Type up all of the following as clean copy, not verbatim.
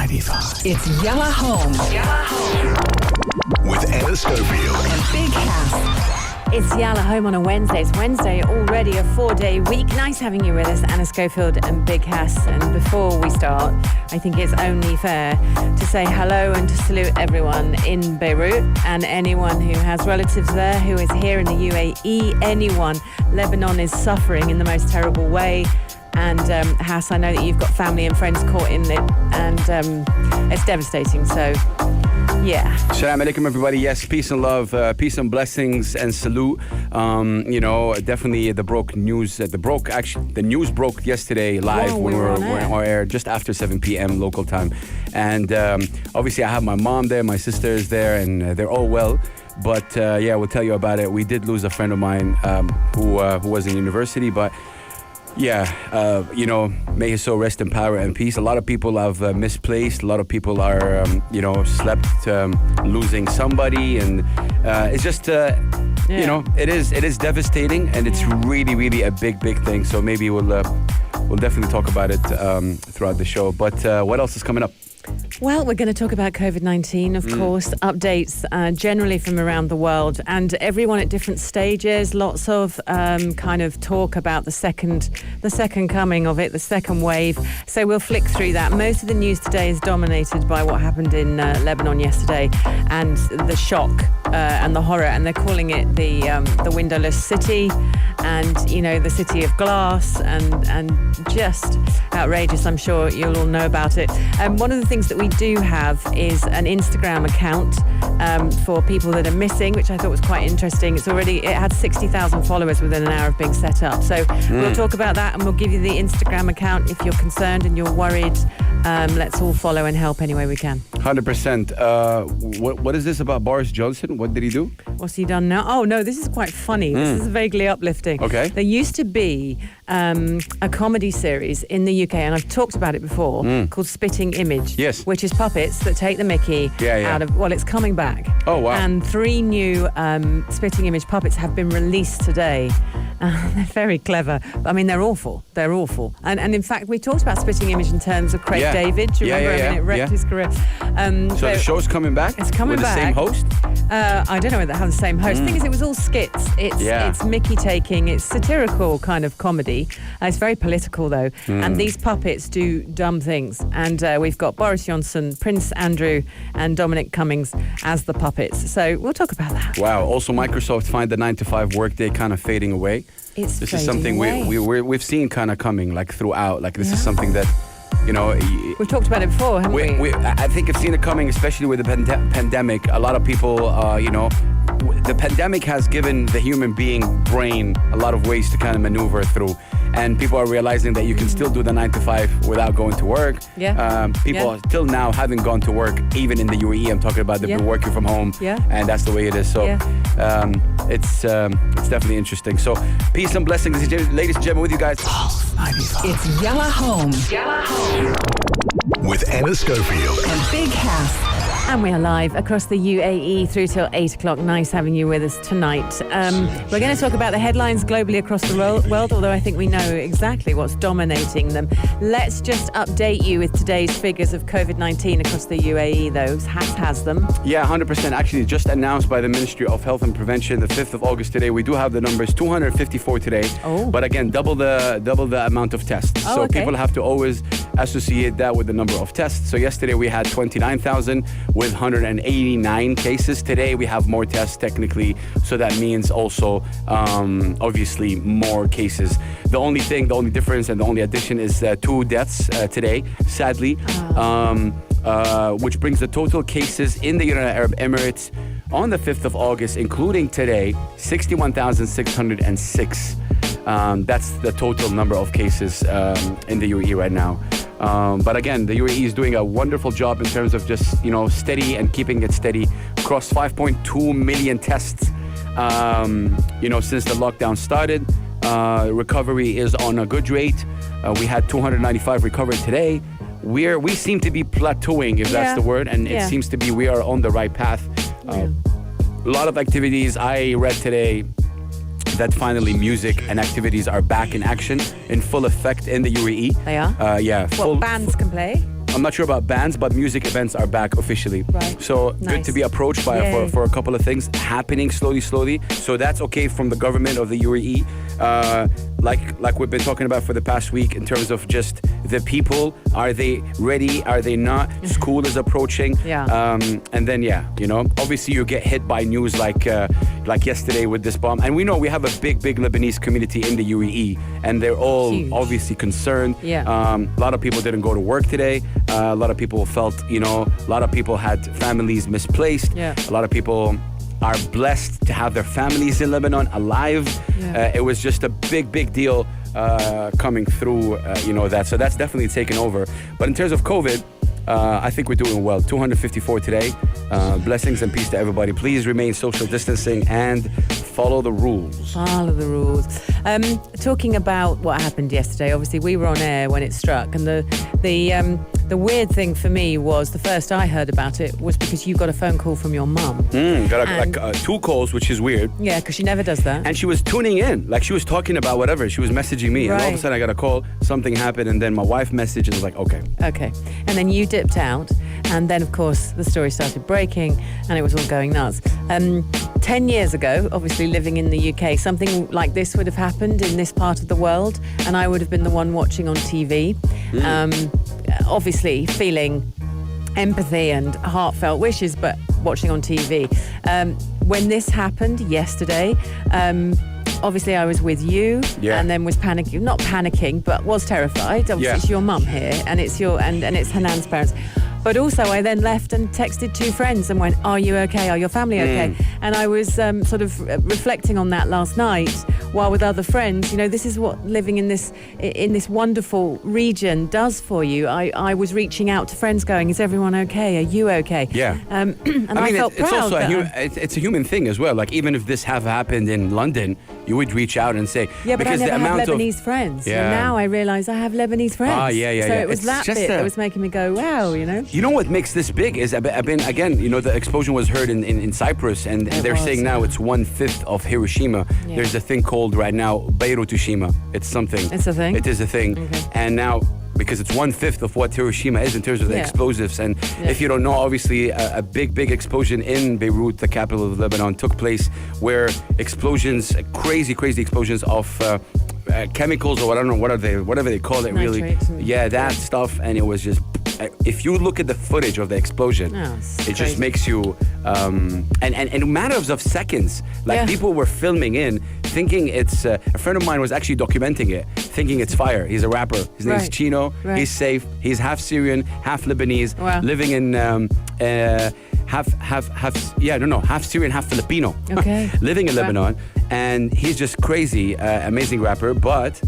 95. It's Yalla Home. Yalla Home. With Anna Schofield. And Big Cass. It's Yalla Home on a Wednesday. It's Wednesday already, a 4-day week. Nice having you with us, Anna Schofield and Big Cass. And before we start, I think it's only fair to say hello and to salute everyone in Beirut and anyone who has relatives there, who is here in the UAE, anyone. Lebanon is suffering in the most terrible way. And Hass, I know that you've got family and friends caught in it, and it's devastating. So, yeah. Shalom alaikum, everybody. Yes, peace and love, peace and blessings, and salute. Definitely the news broke yesterday live when we were on air just after 7 p.m. local time. And obviously, I have my mom there, my sister is there, and they're all well. But we'll tell you about it. We did lose a friend of mine who was in university, but. May his soul rest in power and peace. A lot of people have misplaced. A lot of people are, slept losing somebody, and it's just, it is devastating, and it's really, really a big, big thing. So maybe we'll definitely talk about it throughout the show. But what else is coming up? Well, we're going to talk about COVID-19, of course, updates generally from around the world, and everyone at different stages. Lots of kind of talk about the second coming of it, the second wave. So we'll flick through that. Most of the news today is dominated by what happened in Lebanon yesterday and the shock and the horror. And they're calling it the windowless city, and the city of glass, and just outrageous. I'm sure you'll all know about it. One of the things that we do have is an Instagram account for people that are missing, which I thought was quite interesting. It had 60,000 followers within an hour of being set up. So we'll talk about that, and we'll give you the Instagram account if you're concerned and you're worried. Let's all follow and help any way we can. 100%. What is this about Boris Johnson? What did he do? What's he done now? Oh, no, this is quite funny. This is vaguely uplifting. Okay. There used to be a comedy series in the UK, and I've talked about it before, called Spitting Image. Yes. Which is puppets that take the mickey out of... Well, it's coming back. Oh, wow. And 3 new Spitting Image puppets have been released today. They're very clever. I mean, they're awful. They're awful. And in fact, we talked about Spitting Image in terms of Craig David. Do you remember? I mean, it wrecked his career. So the show's coming back? It's coming with back. With the same host? I don't know whether it has the same host. The thing is, it was all skits. It's Mickey taking. It's satirical kind of comedy. It's very political, though. And these puppets do dumb things. And we've got Boris Johnson, Prince Andrew, and Dominic Cummings as the puppets. So we'll talk about that. Wow. Also, Microsoft find the 9-to-5 workday kind of fading away. This is something we've seen kind of coming like throughout. Like this is something that, we've talked about it before, haven't we? I think I've seen it coming, especially with the pandemic. A lot of people, the pandemic has given the human being brain a lot of ways to kind of maneuver through. And people are realizing that you can still do the 9-to-5 without going to work. People are still now haven't gone to work, even in the UAE. I'm talking about they've been working from home. And that's the way it is. So it's definitely interesting. So peace and blessings, ladies and gentlemen, with you guys. Pulse 95. It's Yalla Home. Yalla Home. With Anna Schofield. And Big Cass. And we are live across the UAE through till 8 o'clock. Nice having you with us tonight. We're going to talk about the headlines globally across the world, although I think we know exactly what's dominating them. Let's just update you with today's figures of COVID-19 across the UAE, though. Hass has them. Yeah, 100%. Actually, just announced by the Ministry of Health and Prevention, the 5th of August today. We do have the numbers, 254 today. Oh. But again, double the amount of tests. So people have to always associate that with the number of tests. So yesterday we had 29,000 with 189 cases. Today we have more tests technically, so that means also obviously more cases. The only difference and the only addition is 2 deaths today, sadly, which brings the total cases in the United Arab Emirates on the 5th of August, including today, 61,606. That's the total number of cases in the UAE right now. But again, the UAE is doing a wonderful job in terms of just, steady and keeping it steady. Across 5.2 million tests, since the lockdown started. Recovery is on a good rate. We had 295 recovered today. We seem to be plateauing, if that's the word, and it seems to be we are on the right path. A lot of activities. I read today that finally music and activities are back in action, in full effect in the UAE. They are? Yeah. What, bands can play? I'm not sure about bands, but music events are back officially. Right. So good Nice. to be approached by Yay. for a couple of things happening slowly. So that's okay from the government of the UAE. Like we've been talking about for the past week in terms of just the people. Are they ready? Are they not? School is approaching. Yeah. And then obviously you get hit by news like yesterday with this bomb. And we know we have a big Lebanese community in the UAE, and they're all Huge. obviously concerned. Yeah. A lot of people didn't go to work today. A lot of people felt, a lot of people had families misplaced. Yeah. A lot of people are blessed to have their families in Lebanon alive. Yeah. It was just a big deal coming through, that. So that's definitely taken over. But in terms of COVID, I think we're doing well. 254 today. Blessings and peace to everybody. Please remain social distancing and follow the rules. Follow the rules. Talking about what happened yesterday, obviously we were on air when it struck, and the weird thing for me was the first I heard about it was because you got a phone call from your mum. Got And- 2 calls, which is weird. Yeah, because she never does that. And she was tuning in, like she was talking about whatever. She was messaging me, and all of a Right. sudden I got a call. Something happened, and then my wife messaged, and I was like, okay. Okay. And then you dipped out, and then of course the story started breaking, and it was all going nuts. 10 years ago, obviously living in the UK, something like this would have happened in this part of the world, and I would have been the one watching on TV. Obviously feeling empathy and heartfelt wishes, but watching on TV. When this happened yesterday, obviously I was with you, Yeah. and then was panicking, not panicking, but was terrified. Obviously Yeah. it's your mum here, and it's and it's Hanan's parents. But also I then left and texted 2 friends and went, are you okay? Are your family okay? And I was sort of reflecting on that last night while with other friends. This is what living in this wonderful region does for you. I was reaching out to friends going, is everyone okay? Are you okay? Yeah. And I felt it's proud. also that it's a human thing as well. Like even if this have happened in London, you would reach out and say, yeah, but I because never the had amount Lebanese friends. Yeah. And now I realise I have Lebanese friends. Ah, yeah. So it was It's that just bit that a- was making me go, wow, You know what makes this big is I've been again, the explosion was heard in Cyprus, and they're was, saying now yeah. it's 1/5 of Hiroshima. Yeah. There's a thing called right now Beirutushima. It's something. It's a thing? It is a thing. Okay. And now, because it's 1/5 of what Hiroshima is in terms of the Yeah. explosives. And Yeah. if you don't know, obviously a big explosion in Beirut, the capital of Lebanon, took place where explosions, crazy explosions of chemicals, or I don't know, whatever they call it, really. Nitrates and- Yeah, that stuff. And it was just, if you look at the footage of the explosion, Oh, it's it just crazy. makes you, and matters of seconds, like Yeah. people were filming in, thinking it's, a friend of mine was actually documenting it, thinking it's fire. He's a rapper. His name's Right. Chino. Right. He's safe. He's half Syrian, half Lebanese, Wow. living in, half Syrian, half Filipino. Okay. Living in Wow. Lebanon, and he's just crazy, amazing rapper, but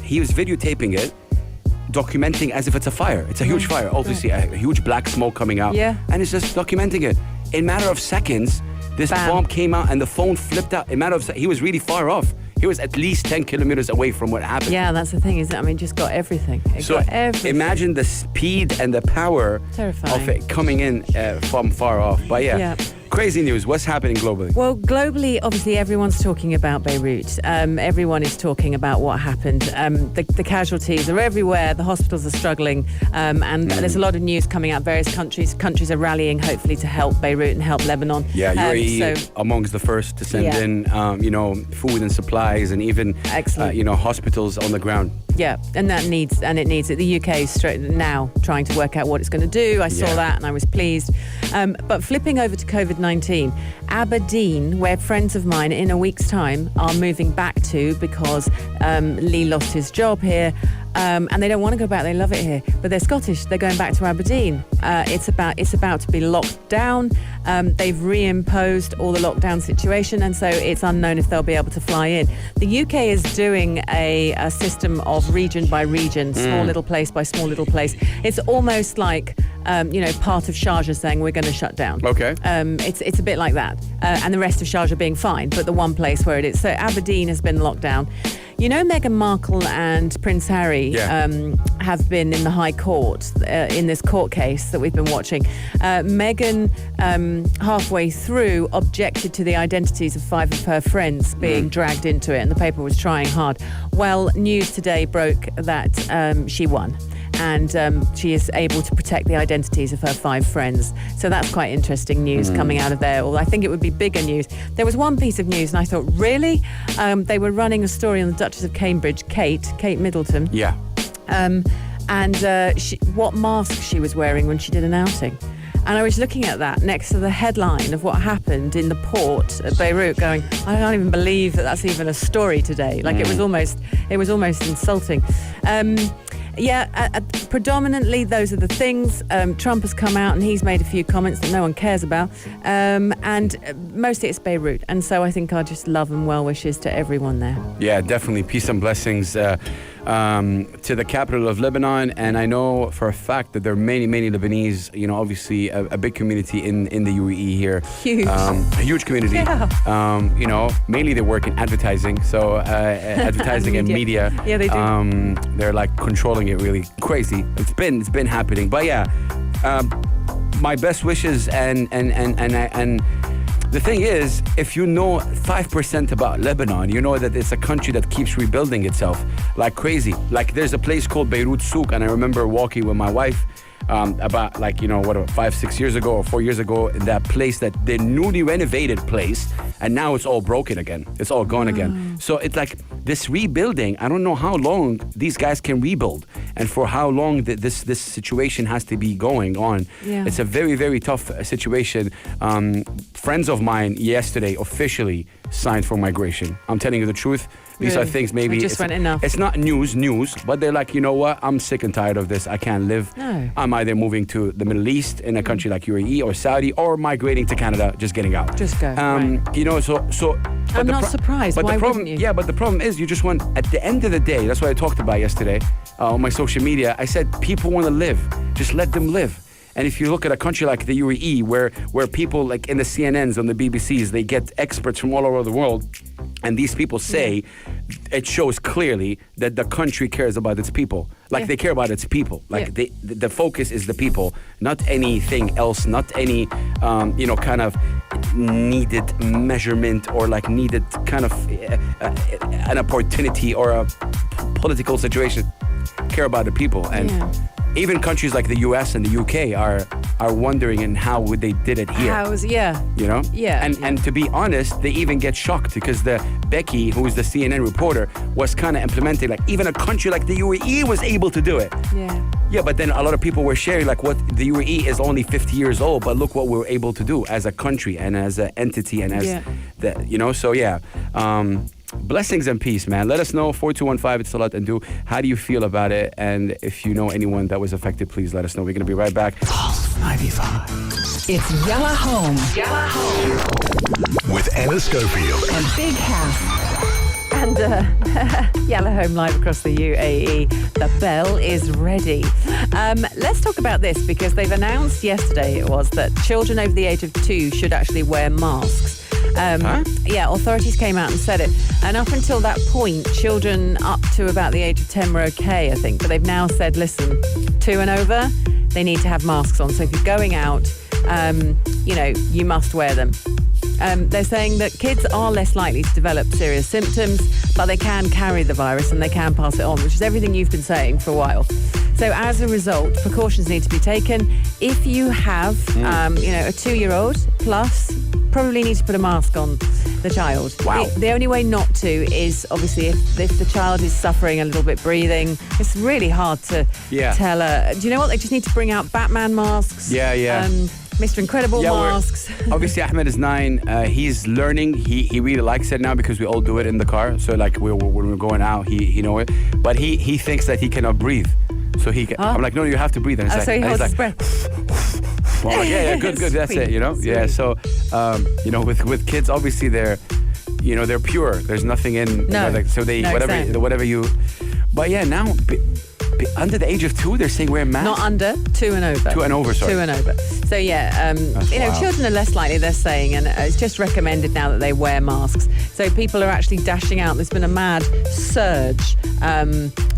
he was videotaping it, documenting as if it's a fire. It's a huge fire, obviously a huge black smoke coming out. Yeah. And it's just documenting it. In a matter of seconds, this Bam. bomb came out and the phone flipped out. In a matter of he was really far off. He was at least 10 kilometers away from what happened. Yeah, that's the thing, isn't it? I mean, just got everything. It So got everything. imagine the speed and the power Terrifying. of it coming in from far off. But Yeah. crazy news. What's happening globally? Well, globally, obviously, everyone's talking about Beirut. Everyone is talking about what happened. The casualties are everywhere. The hospitals are struggling. And there's a lot of news coming out. Various countries are rallying, hopefully, to help Beirut and help Lebanon. Yeah, UAE So, amongst the first to send Yeah. in, food and supplies, and even, Excellent. hospitals on the ground. yeah, and it needs it. The UK is straight now trying to work out what it's going to do. I saw Yeah. that and I was pleased. But flipping over to COVID-19, Aberdeen, where friends of mine in a week's time are moving back to because Lee lost his job here. And they don't want to go back. They love it here, but they're Scottish. They're going back to Aberdeen. It's about to be locked down. They've reimposed all the lockdown situation, and so it's unknown if they'll be able to fly in. The UK is doing a system of region by region, small little place by small little place. It's almost like part of Sharjah saying we're going to shut down. Okay. It's a bit like that, and the rest of Sharjah being fine, but the one place where it is. So Aberdeen has been locked down. Meghan Markle and Prince Harry Yeah. have been in the High Court in this court case that we've been watching. Meghan, halfway through, objected to the identities of 5 of her friends being dragged into it, and the paper was trying hard. Well, news today broke that she won. and she is able to protect the identities of her 5 friends. So that's quite interesting news coming out of there. Or I think it would be bigger news. There was one piece of news, and I thought, really? They were running a story on the Duchess of Cambridge, Kate Middleton. Yeah. What mask she was wearing when she did an outing. And I was looking at that next to the headline of what happened in the port at Beirut, going, I can't even believe that that's even a story today. Like it was almost insulting. Predominantly those are the things. Trump has come out and he's made a few comments that no one cares about. And mostly it's Beirut. And so I think I'll just love and well wishes to everyone there. Yeah, definitely. Peace and blessings to the capital of Lebanon. And I know for a fact that there are many, many Lebanese, you know, obviously a big community in the UAE here. Huge. A huge community. Yeah. You know, mainly they work in advertising. So advertising and media. Yeah, they do. They're like controlling it really crazy. It's been happening. But yeah, my best wishes and the thing is, if you know 5% about Lebanon, you know that it's a country that keeps rebuilding itself like crazy. Like there's a place called Beirut Souk, and I remember walking with my wife about 5-6 years ago or 4 years ago in that place, that the newly renovated place, and now it's all broken again. It's all gone again. So it's like this rebuilding. I don't know how long these guys can rebuild and for how long this situation has to be going on. Yeah. It's a very, very tough situation. Friends of mine yesterday officially signed for migration. I'm telling you the truth. These Really? are things maybe It just went enough. It's not news, but they're like, you know what? I'm sick and tired of this. I can't live. No. I'm either moving to the Middle East in a country like UAE or Saudi, or migrating to Canada, just getting out. Just go, right. You know, so. but I'm the not surprised. But Why the problem, wouldn't you? yeah, but the problem is, you just want, at the end of the day, that's what I talked about yesterday on my social media. I said, people want to live. Just let them live. And if you look at a country like the UAE, where people like in the CNNs, on the BBCs, they get experts from all over the world, and these people say, it shows clearly that the country cares about its people. Like they care about its people. Like the focus is the people, not anything else, not any, kind of needed measurement or like needed kind of an opportunity or a political situation. Care about the people. And even countries like the US and the UK are wondering in how would they did it here. You know? Yeah. And to be honest, they even get shocked because the Becky, who is the CNN reporter, was kind of implementing, like even a country like the UAE was able to do it. Yeah. Yeah, but then a lot of people were sharing like what the UAE is only 50 years old, but look what we're able to do as a country and as an entity and as blessings and peace, man. Let us know, 4215, it's Salat and Do. How do you feel about it? And if you know anyone that was affected, please let us know. We're going to be right back. Pulse 95. It's Yalla Home. Yalla Home. With Anna Schofield. And Big House. And Yalla Home live across the UAE. The bell is ready. Let's talk about this because they've announced yesterday that children over the age of 2 should actually wear masks. Yeah, authorities came out and said it. And up until that point, children up to about the age of 10 were okay, I think. But they've now said, listen, 2 and over, they need to have masks on. So if you're going out, you must wear them. They're saying that kids are less likely to develop serious symptoms, but they can carry the virus and they can pass it on, which is everything you've been saying for a while. So as a result, precautions need to be taken. If you have, a 2-year-old plus, probably need to put a mask on the child. Wow. The only way not to is obviously if the child is suffering a little bit breathing. It's really hard to tell. Do you know what? They just need to bring out Batman masks. Yeah. Mr. Incredible masks. Obviously, Ahmed is 9. He's learning. He really likes it now because we all do it in the car. So like when we're going out, he know it. But he thinks that he cannot breathe. So I'm like, no, you have to breathe. And So he holds his breath. Well, like, yeah, good. That's it, you know? Sweet. Yeah, so, with kids, obviously they're pure. There's nothing in, so they, exactly. whatever you, but yeah, now, under the age of 2, they're saying wear masks? Not under, 2 and over. 2 and over, sorry. 2 and over. So wow. children are less likely, they're saying, and it's just recommended now that they wear masks. So people are actually dashing out. There's been a mad surge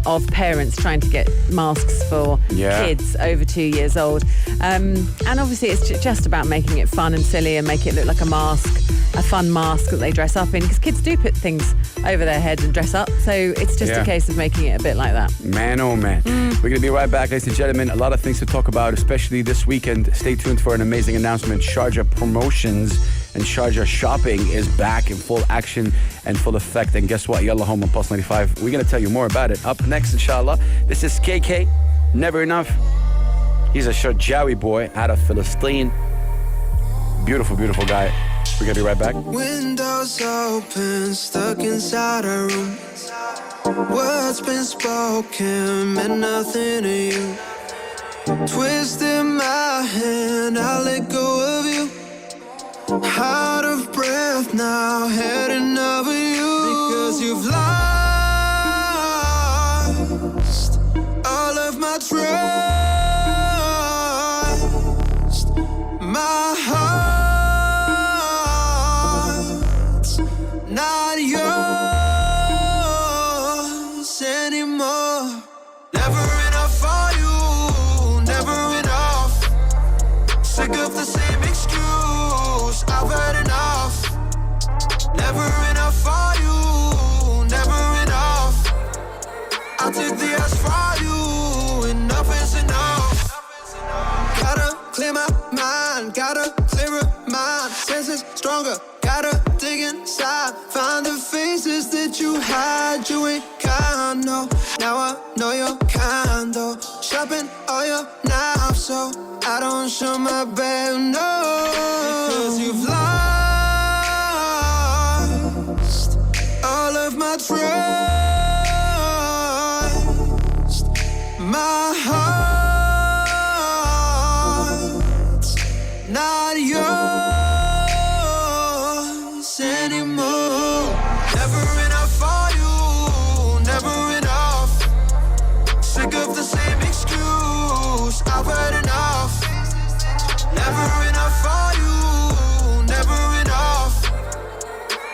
of parents trying to get masks for kids over 2 years old. And obviously it's just about making it fun and silly and make it look like a mask, a fun mask that they dress up in, because kids do put things over their heads and dress up. So it's just a case of making it a bit like that. Man, oh man. man. We're going to be right back, ladies and gentlemen. A lot of things to talk about, especially this weekend. Stay tuned for an amazing announcement. Sharjah Promotions and Sharjah Shopping is back in full action and full effect. And guess what? Yalla Home on Pulse 95. We're going to tell you more about it. Up next, inshallah, this is KK, Never Enough. He's a Sharjawi boy out of Philistine. Beautiful, beautiful guy. We're going to be right back. Windows open, stuck inside a room. Words been spoken, meant nothing to you. Twisted my hand, I let go of you. Out of breath now, heading over you. Because you've lost all of my trust. My heart's not yours anymore. Never enough for you, never enough. Sick of the same excuse, I've had enough. Never enough for you, never enough. I'll take the ass for you, enough is enough. Gotta clear my mind, gotta clear mind. Senses stronger, gotta dig inside. Find the faces that you hide, you ain't kind, no. Now I know you're kind, though. Shopping all your knives, so I don't show my bed, no. Because you've lost all of my trust. My heart's not yours anymore. Never enough for you, never enough. Sick of the same excuse, I've had enough. Never enough for you, never enough.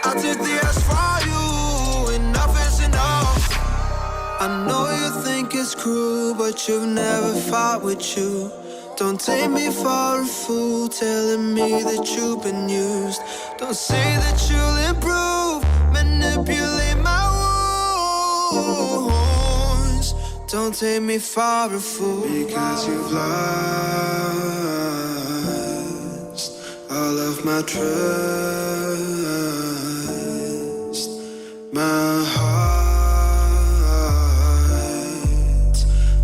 I'll take the ass for you, enough is enough. I know you think it's cruel, but you've never fought with you. Don't take me for a fool, telling me that you've been used. Don't say that you'll improve, manipulate my wounds. Don't take me for a fool. Because you've lost all of my trust. My heart's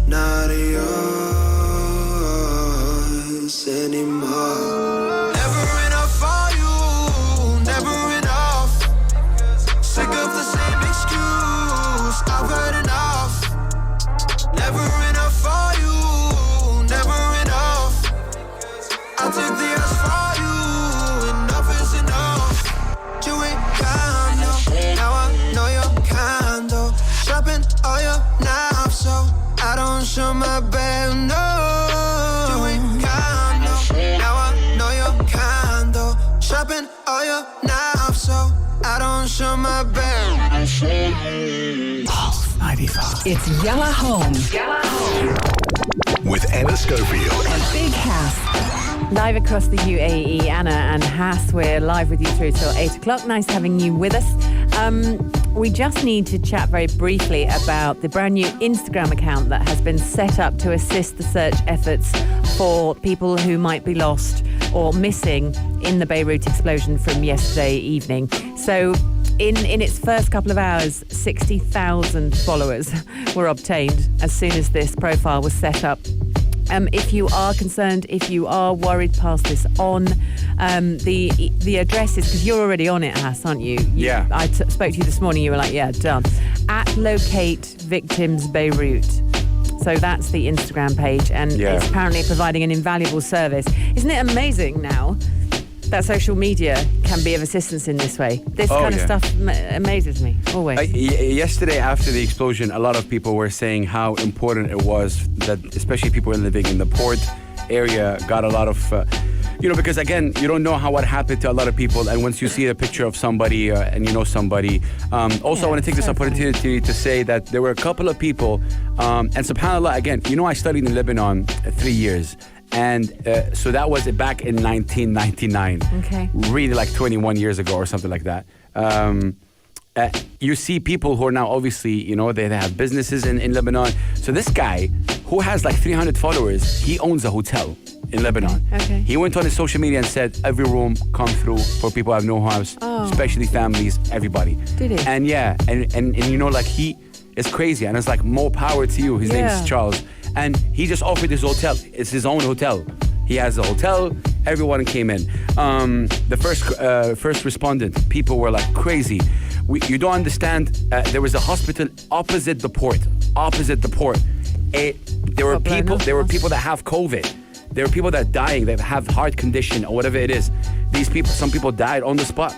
not yours anymore. Never enough for you, never enough. Sick of the same excuse, I've had enough. Never enough for you, never enough. I'll take the ass for you, enough is enough. You ain't kind, no. Now I know you're kind, though. Shopping all your knives, so I don't show my bed, no. You ain't kind, no. Now I know you're kind, though. Shopping all your knives, so I don't show my bed. Pulse 95. It's Yalla Home With Anna Schofield. and Big House. Live across the UAE, Anna and Hass, we're live with you through till 8 o'clock. Nice having you with us. We just need to chat very briefly about the brand new Instagram account that has been set up to assist the search efforts for people who might be lost or missing in the Beirut explosion from yesterday evening. So in its first couple of hours, 60,000 followers were obtained as soon as this profile was set up. If you are concerned, if you are worried, pass this on. The address is, because you're already on it, Hass, aren't you? Yeah. I spoke to you this morning, you were like, yeah, done. At Locate Victims Beirut. So that's the Instagram page, and it's apparently providing an invaluable service. Isn't it amazing now that social media can be of assistance in this way? This kind of stuff amazes me, always. Yesterday after the explosion, a lot of people were saying how important it was that especially people living in the port area got a lot of, because again, you don't know what happened to a lot of people, and once you see a picture of somebody and you know somebody. Also, I want to take this opportunity to say that there were a couple of people, and subhanAllah, again, I studied in Lebanon 3 years. And so that was back in 1999. Okay. Really like 21 years ago or something like that. you see people who are now obviously, they have businesses in Lebanon. So this guy who has like 300 followers, he owns a hotel in Lebanon. Okay. He went on his social media and said, every room come through for people who have no house, especially families, everybody. Did he? And yeah, and like he is crazy, and it's like more power to you. His name is Charles. And he just offered his hotel. It's his own hotel. He has a hotel. Everyone came in. The first respondent, people were like crazy. You don't understand. There was a hospital opposite the port. There were people that have COVID. There are people that are dying. That have heart condition or whatever it is. Some people died on the spot.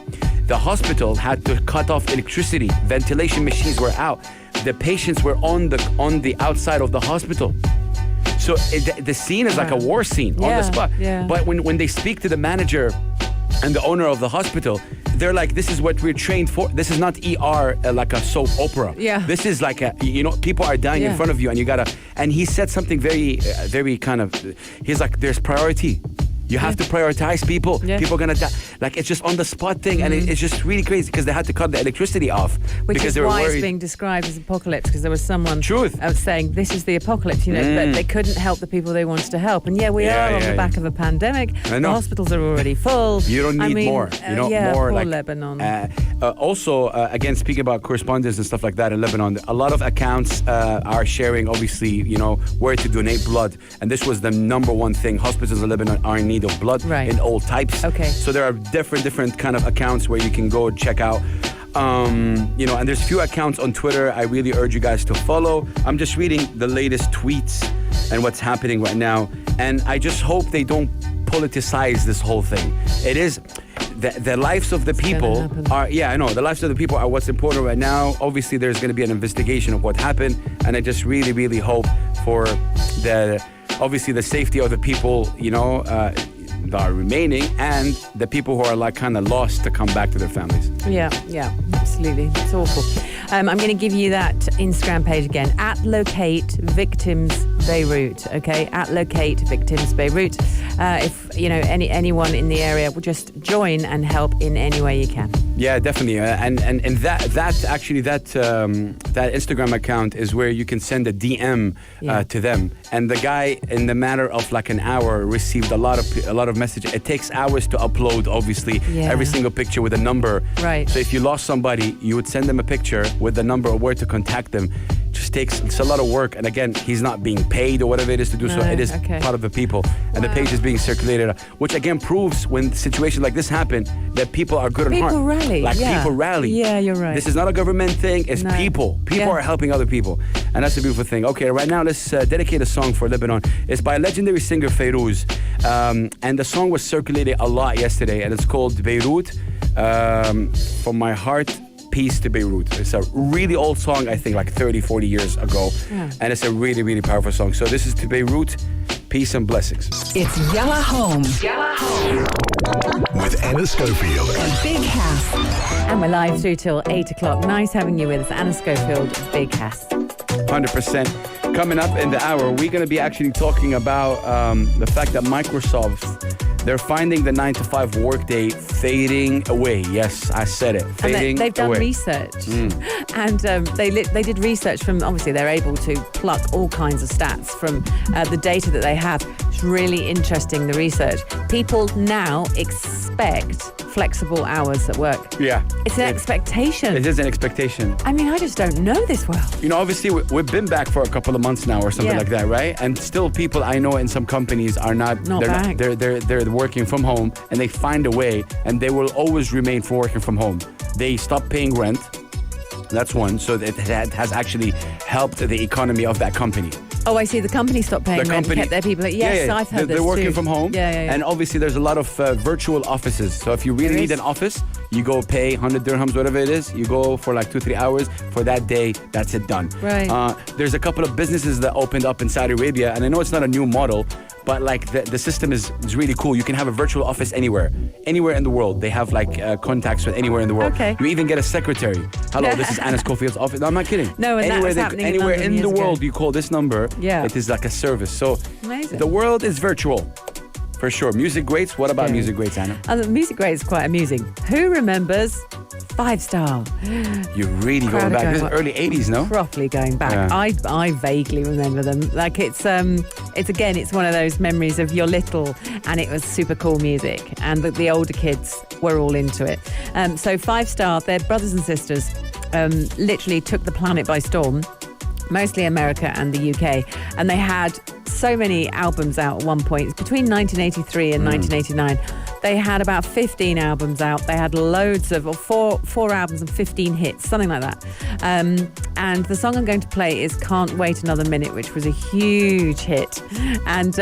The hospital had to cut off electricity. Ventilation machines were out. The patients were on the outside of the hospital. So the scene is like a war scene on the spot. Yeah. But when they speak to the manager and the owner of the hospital, they're like, this is what we're trained for. This is not ER like a soap opera. Yeah. This is like people are dying in front of you, and you gotta. And he said something very, very kind of. He's like, there's priority. You have to prioritize people. Yeah. People are gonna die. Like, it's just on the spot thing, and it's just really crazy because they had to cut the electricity off. Which because is they were why worried. it's being described as apocalypse, because there was someone saying this is the apocalypse, but they couldn't help the people they wanted to help. And we are on the back of a pandemic. The hospitals are already full. You don't need more. More poor like Lebanon. Also, again, speaking about correspondence and stuff like that in Lebanon, a lot of accounts are sharing, obviously, where to donate blood. And this was the number one thing. Hospitals in Lebanon are in need of blood. Right. In all types. Okay. So there are different kind of accounts where you can go check out. And there's few accounts on Twitter I really urge you guys to follow. I'm just reading the latest tweets and what's happening right now. And I just hope they don't politicize this whole thing. It is the lives of the people are, the lives of the people are what's important right now. Obviously, there's going to be an investigation of what happened. And I just really, really hope for the safety of the people, that are remaining, and the people who are like kind of lost to come back to their families. Yeah, absolutely. It's awful. I'm going to give you that Instagram page again, @Locate Victims Beirut. Okay, @Locate Victims Beirut. If anyone in the area will just join and help in any way you can. Yeah, definitely. And that Instagram account is where you can send a DM to them. And the guy, in the matter of like an hour, received a lot of messages. It takes hours to upload, obviously, every single picture with a number. Right. So if you lost somebody, you would send them a picture with the number or where to contact them. It's a lot of work, and again, he's not being paid or whatever it is to do so. It is part of the people, and the page is being circulated, which again proves when situations like this happen that people are good at heart. People rally. People rally. Yeah, you're right. This is not a government thing. It's people. People are helping other people, and that's a beautiful thing. Okay, right now let's dedicate a song for Lebanon. It's by legendary singer Fayrouz, and the song was circulated a lot yesterday, and it's called Beirut. From my heart, Peace to Beirut. It's a really old song, I think like 30, 40 years ago. And it's a really, really powerful song. So this is to Beirut, peace and blessings. It's Yalla Home. With Anna Schofield. Big House. And we're live through till 8 o'clock. Nice having you with us, Anna Schofield, Big House. 100%. Coming up in the hour, we're going to be actually talking about the fact that Microsoft, they're finding the 9-to-5 workday fading away. Yes, I said it. Fading and they've done away. research. And they did research from, obviously, they're able to pluck all kinds of stats from the data that they have. It's really interesting, the research. People now expect flexible hours at work. Yeah. It's an expectation. It is an expectation. I mean, I just don't know this well. Obviously, we've been back for a couple of months now or something like that, right? And still people I know in some companies are not back. They're working from home, and they find a way, and they will always remain from working from home. They stop paying rent. That's one. So it has actually helped the economy of that company. Oh, I see. The company stopped paying rent and kept their people. Yes, I've heard this They're working too. from home. Yeah. And obviously there's a lot of virtual offices. So if you really need an office, you go pay 100 dirhams, whatever it is. You go for like 2-3 hours for that day. That's it, done. Right. There's a couple of businesses that opened up in Saudi Arabia. And I know it's not a new model, but like the system is really cool. You can have a virtual office anywhere in the world. They have like contacts with anywhere in the world. Okay. You even get a secretary. Hello, this is Anna Schofield's office. No, I'm not kidding. No, and that was happening in anywhere London in the years ago. world, you call this number. Yeah. It is like a service. So Amazing. the world is virtual. For sure. Music greats. What about Yeah. music greats, Anna? The music grade is quite amusing. Who remembers Five Star? You're really Crowd going back. are This is going- early 80s, no? Properly going back. Yeah. I vaguely remember them. Like it's again, it's one of those memories of you're little and it was super cool music, and the older kids were all into it. So Five Star, their brothers and sisters, literally took the planet by storm. Mostly America and the UK, and they had so many albums out at one point. Between 1983 and 1989, they had about 15 albums out. They had loads of, or four albums and 15 hits, something like that. And the song I'm going to play is "Can't Wait Another Minute," which was a huge hit, and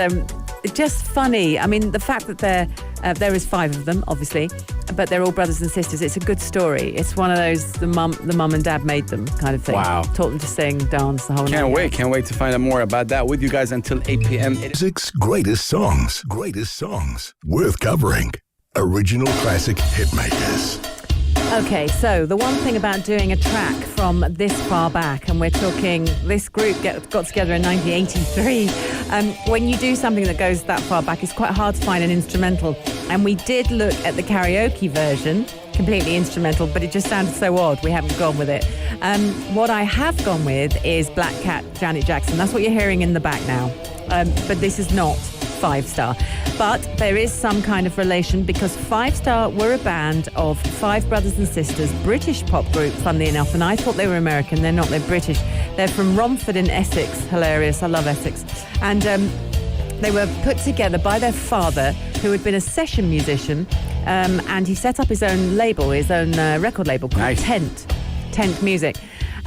just funny. I mean, the fact that there is 5 of them, obviously, but they're all brothers and sisters. It's a good story. It's one of those the mum and dad made them kind of thing. Wow. Taught them to sing, dance, the whole Can't nine wait. Can't wait to find out more about that with you guys until 8 p.m. Music's greatest songs. Greatest songs. Worth covering. Original classic hitmakers. Okay, so the one thing about doing a track from this far back, and we're talking this group got together in 1983, when you do something that goes that far back, it's quite hard to find an instrumental. And we did look at the karaoke version, completely instrumental, but it just sounded so odd, we haven't gone with it. What I have gone with is Black Cat, Janet Jackson. That's what you're hearing in the back now. But this is not Five Star. But there is some kind of relation, because Five Star were a band of 5 brothers and sisters, British pop group, funnily enough, and I thought they were American. They're not, they're British. They're from Romford in Essex. Hilarious, I love Essex. And they were put together by their father, who had been a session musician, and he set up his own label, his own record label called Nice. Tent Music.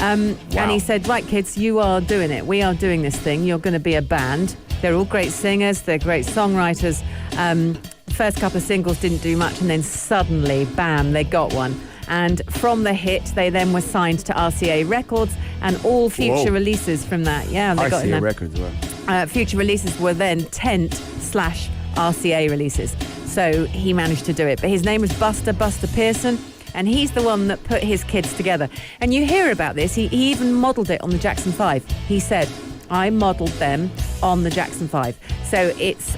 And he said, right, kids, you are doing it. We are doing this thing. You're going to be a band. They're all great singers. They're great songwriters. The first couple of singles didn't do much, and then suddenly, bam, they got one. And from the hit, they then were signed to RCA Records, and all future Whoa. releases from that. Yeah, they got in RCA there. Records. Well. Future releases were then Tent/RCA releases. So he managed to do it. But his name was Buster Pearson, and he's the one that put his kids together. And you hear about this. He even modelled it on the Jackson 5. He said, I modelled them on the Jackson 5. So it's,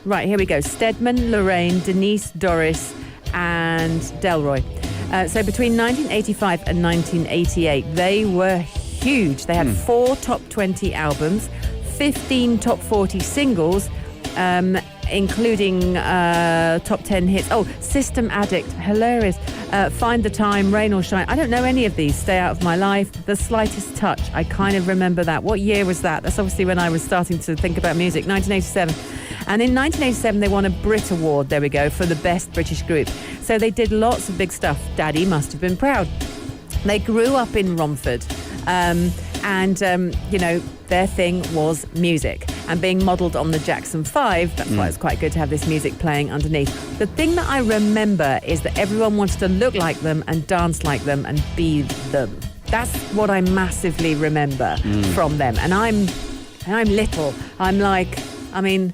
right, here we go. Stedman, Lorraine, Denise, Doris, and Delroy. So between 1985 and 1988, they were huge. They had 4 top 20 albums, 15 top 40 singles, including top 10 hits. Oh, System Addict, hilarious. Find the Time, Rain or Shine. I don't know any of these. Stay Out of My Life, The Slightest Touch. I kind of remember that. What year was that? That's obviously when I was starting to think about music, 1987. And in 1987, they won a Brit Award, there we go, for the best British group. So they did lots of big stuff. Daddy must have been proud. They grew up in Romford. You know, their thing was music, and being modelled on the Jackson 5, that's why it's quite good to have this music playing underneath. The thing that I remember is that everyone wanted to look like them and dance like them and be them. That's what I massively remember from them. And I'm little. I'm like, I mean,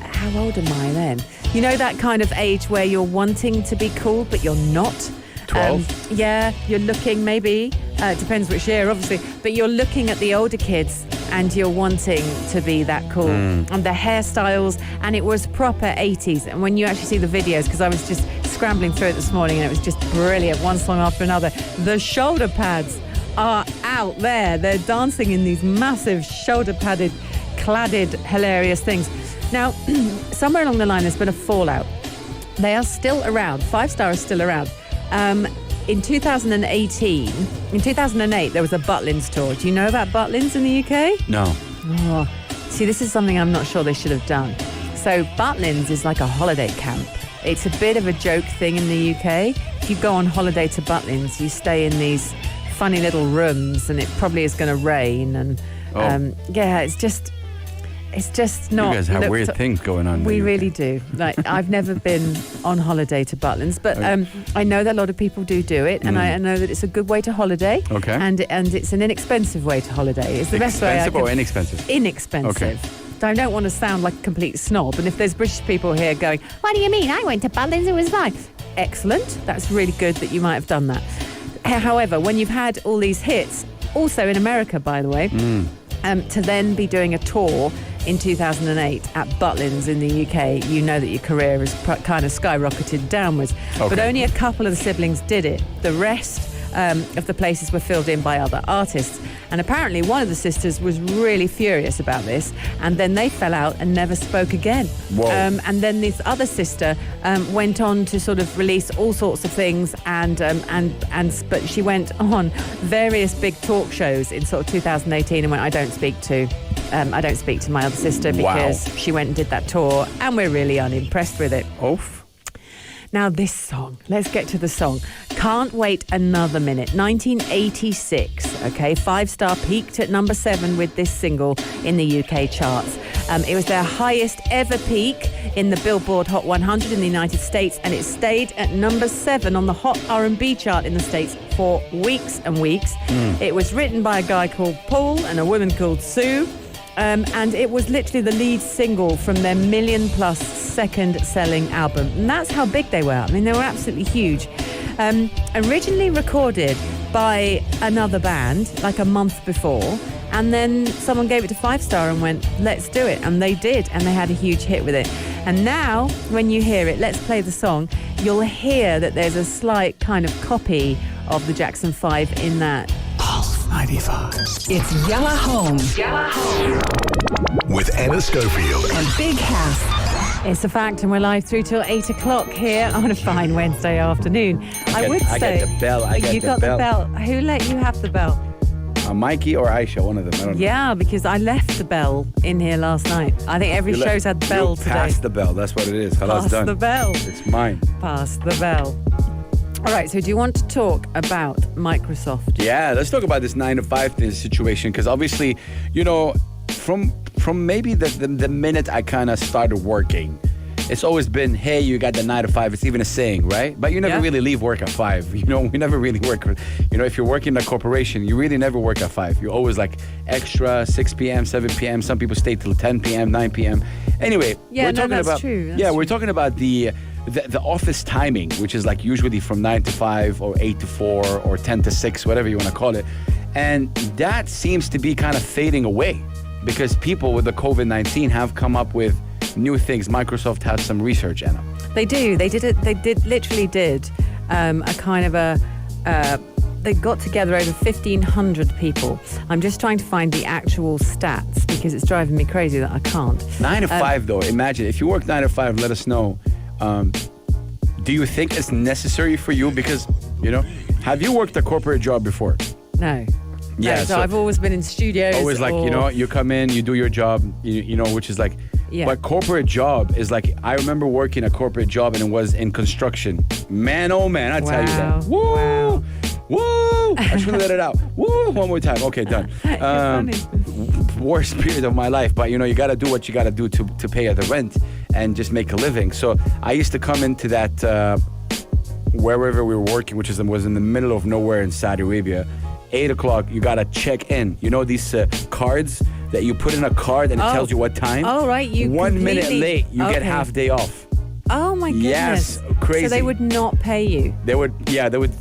how old am I then? You know, that kind of age where you're wanting to be cool, but you're not. 12? Yeah, you're looking maybe, depends which year obviously, but you're looking at the older kids and you're wanting to be that cool. And the hairstyles, and it was proper 80s. And when you actually see the videos, because I was just scrambling through it this morning and it was just brilliant, one song after another, the shoulder pads are out there. They're dancing in these massive shoulder padded, cladded, hilarious things. Now, somewhere along the line there's been a fallout. They are still around. Five Star is still around. In 2008, there was a Butlins tour. Do you know about Butlins in the UK? No. Oh, see, this is something I'm not sure they should have done. So Butlins is like a holiday camp. It's a bit of a joke thing in the UK. If you go on holiday to Butlins, you stay in these funny little rooms, and it probably is going to rain. And yeah, it's just not. You guys have weird things going on. We really do. Like, I've never been on holiday to Butlins, but I know that a lot of people do it, and I know that it's a good way to holiday. Okay. And it's an inexpensive way to holiday. It's the best way. Expensive or inexpensive? Inexpensive. Okay. I don't want to sound like a complete snob, and if there's British people here going, what do you mean? I went to Butlins, it was fine. Excellent. That's really good that you might have done that. However, when you've had all these hits, also in America, by the way, to then be doing a tour in 2008 at Butlins in the UK, you know that your career has kind of skyrocketed downwards. But only a couple of the siblings did it. The rest of the places were filled in by other artists. And apparently one of the sisters was really furious about this, and then they fell out and never spoke again. And then this other sister went on to sort of release all sorts of things, but she went on various big talk shows in sort of 2018 and went, I don't speak to my other sister because she went and did that tour, and we're really unimpressed with it. Now this song, let's get to the song. Can't Wait Another Minute, 1986, okay? 5-star, peaked at number 7 with this single in the UK charts. It was their highest ever peak in the Billboard Hot 100 in the United States, and it stayed at number 7 on the Hot R&B chart in the States for weeks and weeks. It was written by a guy called Paul and a woman called Sue. And it was literally the lead single from their million-plus second-selling album. And that's how big they were. I mean, they were absolutely huge. Originally recorded by another band, like a month before, and then someone gave it to 5-star and went, let's do it. And they did, and they had a huge hit with it. And now, when you hear it, let's play the song, you'll hear that there's a slight kind of copy of the Jackson 5 in that. 95. It's Yalla Home. With Anna Schofield. And Big House. It's a fact, and we're live through till 8 o'clock here on a fine Wednesday afternoon. I get the bell. You got the bell. Who let you have the bell? Mikey or Aisha, one of them. I don't know. Yeah, because I left the bell in here last night. I think every show's had the bell today. Pass the bell. That's what it is. Pass done. the bell. It's mine. Pass the bell. All right, so do you want to talk about Microsoft? Yeah, let's talk about this 9-to-5 situation, because obviously, you know, from maybe the minute I kind of started working, it's always been, hey, you got the 9-to-5. It's even a saying, right? But you never really leave work at 5. You know, we never really work. You know, if you're working in a corporation, you really never work at 5. You're always like extra 6 p.m., 7 p.m. Some people stay till 10 p.m., 9 p.m. Anyway, we're talking about true. We're talking about the office timing, which is like usually from 9 to 5 or 8 to 4 or 10 to 6, whatever you want to call it. And that seems to be kind of fading away because people with the COVID-19 have come up with new things. Microsoft has some research, Anna. They do. They literally did a kind of they got together over 1,500 people. I'm just trying to find the actual stats because it's driving me crazy that I can't. 9 to 5 though, imagine. If you work 9 to 5, let us know. Do you think it's necessary for you? Because, you know, have you worked a corporate job before? No. Yeah, no, so I've always been in studios. Always like, you know, you come in, you do your job, you know, which is like, but corporate job is like, I remember working a corporate job and it was in construction. Man, oh man, I tell you that. Woo! Wow. Woo! I should let it out. Woo! One more time. Okay, done. Worst period of my life, but you know, you got to do what you got to do to pay the rent and just make a living. So I used to come into that wherever we were working, which was in the middle of nowhere in Saudi Arabia. 8 o'clock, you got to check in. You know these cards that you put in a card and it tells you what time? Oh, right. You 1 minute late, you get half day off. Oh my goodness. Yes, crazy. So they would not pay you? They would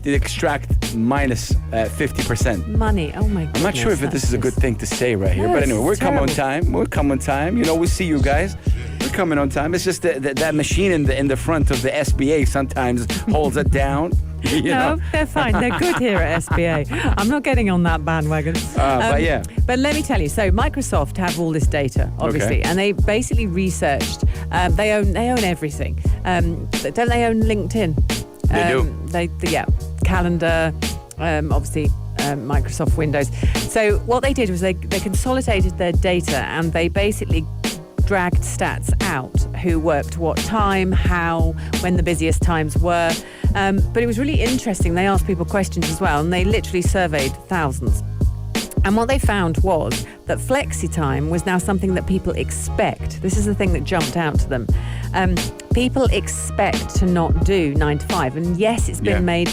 extract minus 50%. Money, oh my goodness. I'm not sure if this is a good thing to say right here, but anyway, we're coming on time. We're coming on time. You know, we see you guys. We're coming on time. It's just that machine in the front of the SBA sometimes holds it down. No, they're fine. They're good here at SBA. I'm not getting on that bandwagon. But yeah. But let me tell you, so Microsoft have all this data, obviously, and they basically researched. They own everything. Don't they own LinkedIn? They do. Calendar, obviously. Microsoft Windows. So what they did was they consolidated their data and they basically dragged stats out, who worked what time, how, when the busiest times were. But it was really interesting. They asked people questions as well, and they literally surveyed thousands. And what they found was that flexi time was now something that people expect. This is the thing that jumped out to them. People expect to not do 9 to 5. And yes, it's been made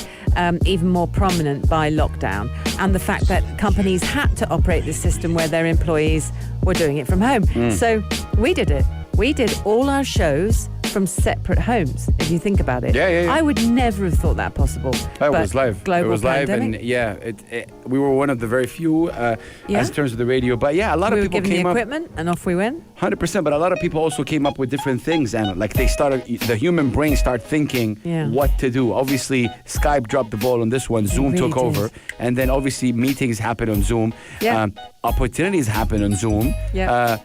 even more prominent by lockdown and the fact that companies had to operate this system where their employees were doing it from home. So we did it. We did all our shows from separate homes, if you think about it. Yeah. I would never have thought that possible. It was live. Global It was live, pandemic. and we were one of the very few as in terms of the radio. But yeah, a lot we of were people given the came up. equipment, and off we went. 100%, but a lot of people also came up with different things, and like the human brain started thinking what to do. Obviously, Skype dropped the ball on this one. Zoom really took over, and then obviously meetings happen on Zoom. Yeah. Opportunities happen on Zoom. Yeah.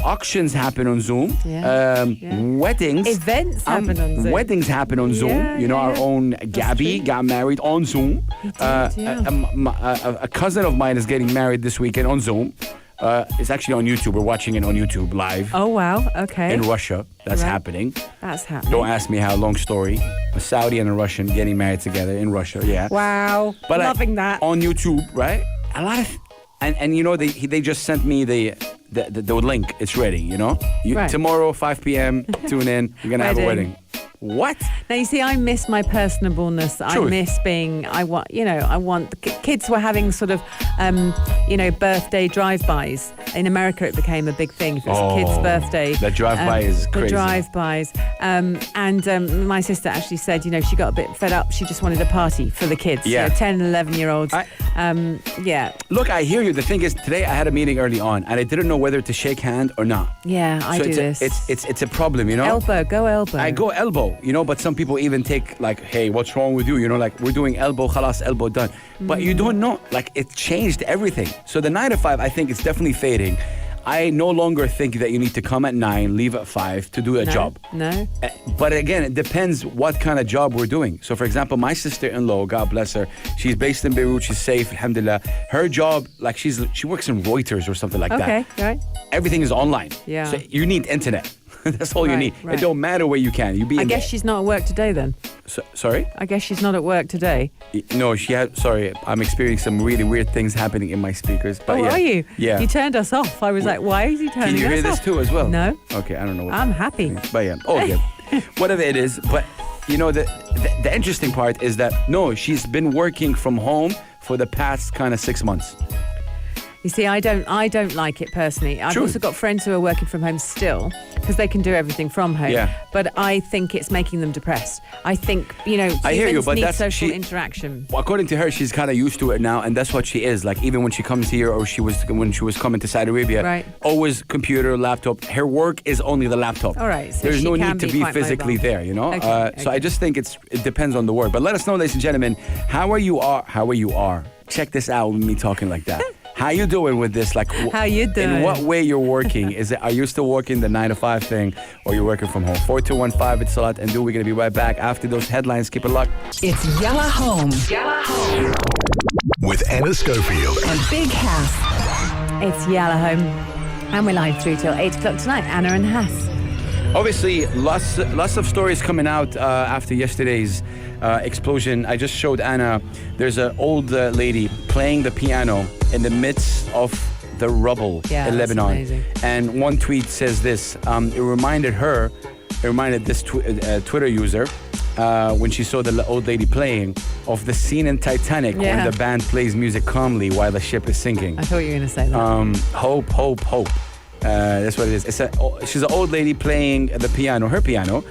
Auctions happen on Zoom. Yeah. Weddings. Events happen on Zoom. Weddings happen on Zoom. Yeah, You know, our yeah. own Gabby got married on Zoom. He did, yeah. A cousin of mine is getting married this weekend on Zoom. It's actually on YouTube. We're watching it on YouTube live. Oh, wow. Okay. In Russia. That's Right. happening. That's happening. Don't ask me how. Long story. A Saudi and a Russian getting married together in Russia. Yeah. Wow. But Loving that. on YouTube, right? A lot of, and you know they just sent me the link. It's ready. You know. Right. Tomorrow 5 p.m. Tune in. You're gonna have a Wedding. wedding. What? Now you see, I miss my personableness. I Truth. miss being. I want. Kids were having sort of, birthday drive-bys. In America, it became a big thing. If it was a kid's birthday, The drive-by is crazy. The drive-bys, and my sister actually said, she got a bit fed up. She just wanted a party for the kids. Yeah. 10 and 11-year-olds. Yeah. Look, I hear you. The thing is, today I had a meeting early on, and I didn't know whether to shake hand or not. Yeah, I So do it's this. it's a problem, you know. Elbow, go elbow. I go elbow, but some people even take like, hey, what's wrong with you? Like we're doing elbow, khalas, elbow done. But you don't know, like it changed everything. So the 9 to 5, I think it's definitely fading. I no longer think that you need to come at 9, leave at 5 to do a job. No. But again, it depends what kind of job we're doing. So for example, my sister-in-law, God bless her, she's based in Beirut, she's safe, alhamdulillah. Her job, like she works in Reuters or something like that. Okay, right. Everything is online. Yeah. So you need internet. That's all you Right, need. right. It don't matter where you can. You be I in guess the- she's not at work today then. Sorry? I guess she's not at work today. No, sorry, I'm experiencing some really weird things happening in my speakers. But yeah. Are you? Yeah. You turned us off. I was like, why is he turning Can you us hear this off? too as well? No. Okay, I don't know what. I'm happy. But yeah, okay. Whatever it is. But the interesting part is that no, she's been working from home for the past kind of 6 months. You see, I don't like it personally. I've True. also got friends who are working from home still because they can do everything from home. Yeah. But I think it's making them depressed. I think, I hear you, humans but need that's- social she- interaction. Well, according to her, she's kind of used to it now, and that's what she is. Like even when she comes here, or when she was coming to Saudi Arabia, Right. always computer, laptop. Her work is only the laptop. All right, so There's she no can need to be be quite physically mobile. there, Okay, So I okay. just think it depends on the work. But let us know, ladies and gentlemen, how are you are? Check this out with me talking like that. How you doing with this? Like, How you In doing? what way you're working? Are you still working the 9 to 5 thing, or you're working from home? 4215, it's Salat and Do. We're gonna be right back after those headlines. Keep it locked. It's Yalla Home. With Anna Schofield. And Big Hass. It's Yalla Home. And we're live through till 8 o'clock tonight. Anna and Hass. Obviously, lots of stories coming out after yesterday's explosion. I just showed Anna. There's an old lady playing the piano in the midst of the rubble Yeah, in that's Lebanon. amazing. And one tweet says this. It reminded this Twitter user when she saw the old lady playing of the scene in Titanic Yeah. when the band plays music calmly while the ship is sinking. I thought you were going to say that. Hope, hope, hope. That's what it is. She's an old lady playing her piano,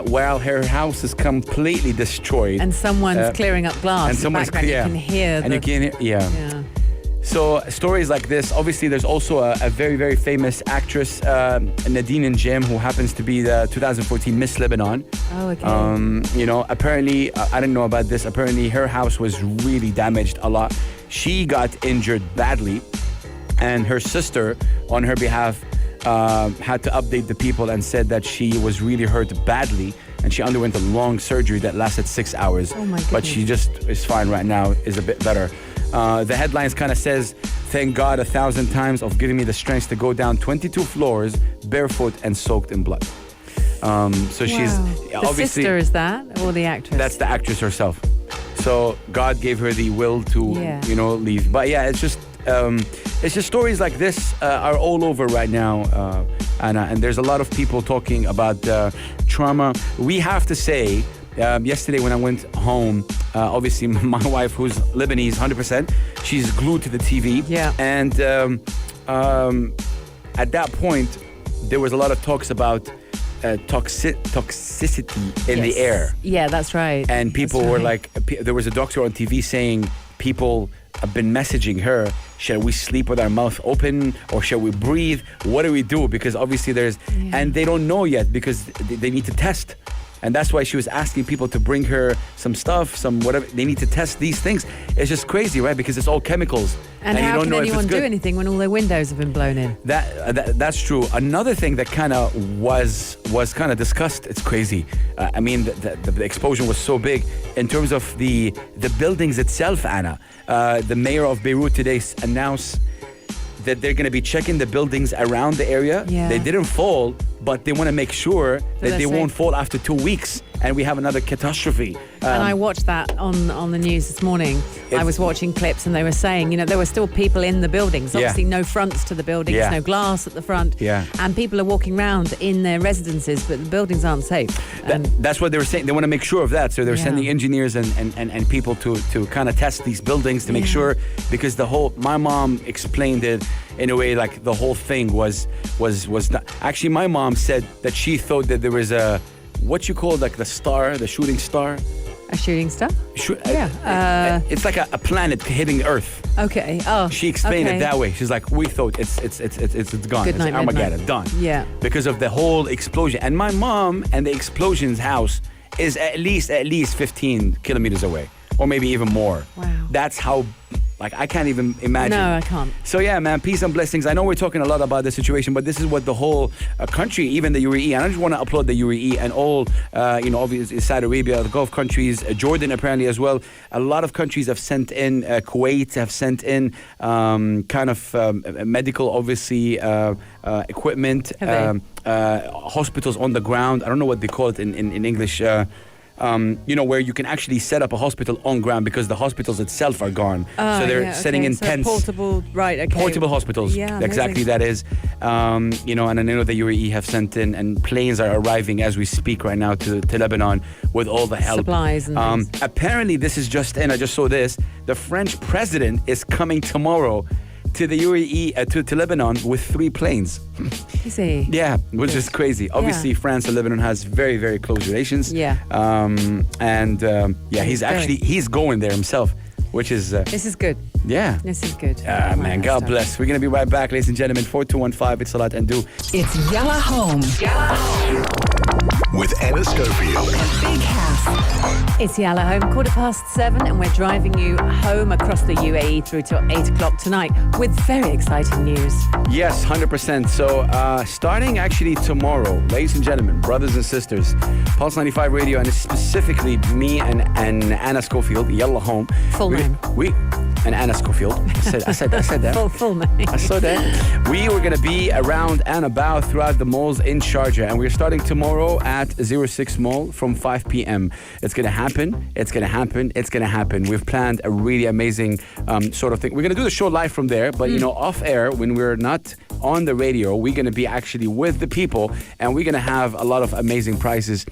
while her house is completely destroyed. And someone's clearing up glass. And in the someone's background. yeah. You can hear And you can hear, yeah. Yeah. So stories like this. Obviously, there's also a very, very famous actress, Nadine N'Jem, who happens to be the 2014 Miss Lebanon. Oh, okay. Apparently, I didn't know about this. Apparently, her house was really damaged a lot. She got injured badly, and her sister, on her behalf, had to update the people and said that she was really hurt badly, and she underwent a long surgery that lasted 6 hours. Oh my But she just is fine right now, is a bit better. The headlines kind of says, "Thank God 1,000 times of giving me the strength to go down 22 floors barefoot and soaked in blood." So she's The obviously sister is that, or the actress? that's the actress herself. So God gave her the will to, Yeah. leave. But yeah, it's just stories like this are all over right now, and there's a lot of people talking about trauma. We have to say, yesterday when I went home, obviously my wife, who's Lebanese, 100%, she's glued to the TV. Yeah. And at that point, there was a lot of talks about toxicity in Yes. the air. Yeah, that's right. And people That's were right. like, there was a doctor on TV saying people have been messaging her, shall we sleep with our mouth open or shall we breathe? What do we do? Because obviously and they don't know yet because they need to test. And that's why she was asking people to bring her some stuff, some whatever. They need to test these things. It's just crazy, right? Because it's all chemicals. And you how don't can know if anyone it's do good. anything when all their windows have been blown in? That's true. Another thing that kind of was kind of discussed. It's crazy. I mean, the explosion was so big in terms of the buildings itself. Anna, the mayor of Beirut today announced that they're going to be checking the buildings around the area. Yeah. They didn't fall, but they want to make sure that they're they won't safe. fall after 2 weeks, and we have another catastrophe. And I watched that on the news this morning. I It's- was watching clips and they were saying, there were still people in the buildings. Yeah. Obviously no fronts to the buildings, Yeah. no glass at the front. Yeah. And people are walking around in their residences, but the buildings aren't safe. And That's what they were saying. They want to make sure of that. So they're Yeah. sending engineers and people to kind of test these buildings to make Yeah. sure, because my mom explained it in a way like the whole thing was not. Actually, my mom said that she thought that there was what you call like the shooting star. a shooting star? Yeah. It's like a planet hitting Earth. Okay. Oh, She explained okay. it that way. She's like, we thought it's gone. Good It's night, Armageddon, midnight. done. Yeah. Because of the whole explosion. And my mom and the explosion's house is at least 15 kilometers away, or maybe even more. Wow. That's how, I can't even imagine. No, I can't. So yeah, man, peace and blessings. I know we're talking a lot about the situation, but this is what the whole country, even the UAE, and I just want to applaud the UAE and all, obviously Saudi Arabia, the Gulf countries, Jordan apparently as well. A lot of countries have sent in, Kuwait have sent in medical, obviously, equipment, Have hospitals on the ground. I don't know what they call it in English. Where you can actually set up a hospital on ground because the hospitals itself are gone. So they're setting in so tents. Portable, right, okay. Portable hospitals. Yeah, exactly amazing. that is. And I know the UAE have sent in, and planes are arriving as we speak right now to Lebanon with all the help. Supplies and things. Apparently, this is just in. I just saw this. The French president is coming tomorrow to the UAE, to Lebanon with 3 planes. Is he? Yeah, which is crazy. Obviously, France and Lebanon has very, very close relations. Yeah. He's going there himself, which is This is good. yeah. This is good. Man, God bless. We're gonna be right back, ladies and gentlemen. 4215. It's Salat and Do. It's Yalla Home. With Anna Schofield. Big House. It's Yalla Home, 7:15, and we're driving you home across the UAE through till 8 o'clock tonight with very exciting news. Yes, 100%. So, starting actually tomorrow, ladies and gentlemen, brothers and sisters, Pulse 95 Radio, and specifically me and Anna Schofield, Yalla Home. Full name. And Anna Schofield. I said that. Full name. I saw that. We were going to be around and about throughout the malls in Sharjah, and we're starting tomorrow at 06 Mall from 5 p.m. It's going to happen. It's going to happen. It's going to happen. We've planned a really amazing sort of thing. We're going to do the show live from there, but off air, when we're not on the radio, we're going to be actually with the people, and we're going to have a lot of amazing prizes.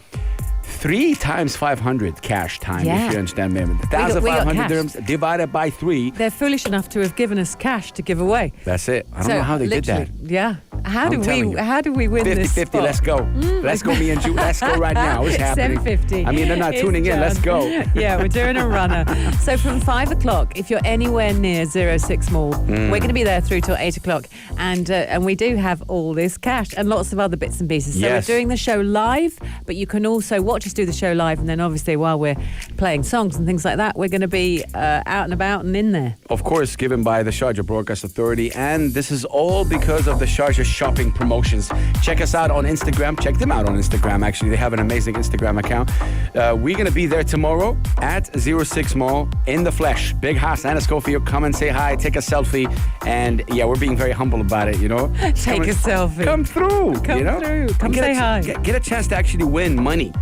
3 times 500 cash time, Yeah. if you understand me. We got 1,500 cash. dirhams divided by 3. They're foolish enough to have given us cash to give away. That's it. I don't know how they did that. Yeah. How I'm telling you. do we win this 50-50, spot? let's go. Let's go, me and you. Let's go right now. It's happening. 7:50. I mean, they're not It's tuning in. Let's go. done. Yeah, we're doing a runner. So from 5 o'clock, if you're anywhere near 06 Mall, we're going to be there through till 8 o'clock. And we do have all this cash and lots of other bits and pieces. So Yes. we're doing the show live, but you can also watch us do the show live. And then obviously while we're playing songs and things like that, we're going to be out and about and in there. Of course, given by the Sharjah Broadcast Authority. And this is all because of the Sharjah shopping promotions. Check us out on Instagram. Check them out on Instagram, actually. They have an amazing Instagram account. We're going to be there tomorrow at 06 Mall in the flesh. Big Haas, Anna Schofield, come and say hi, take a selfie. And yeah, we're being very humble about it, Take a selfie. Come through. Come through. Come Get say hi. Get a chance to actually win money.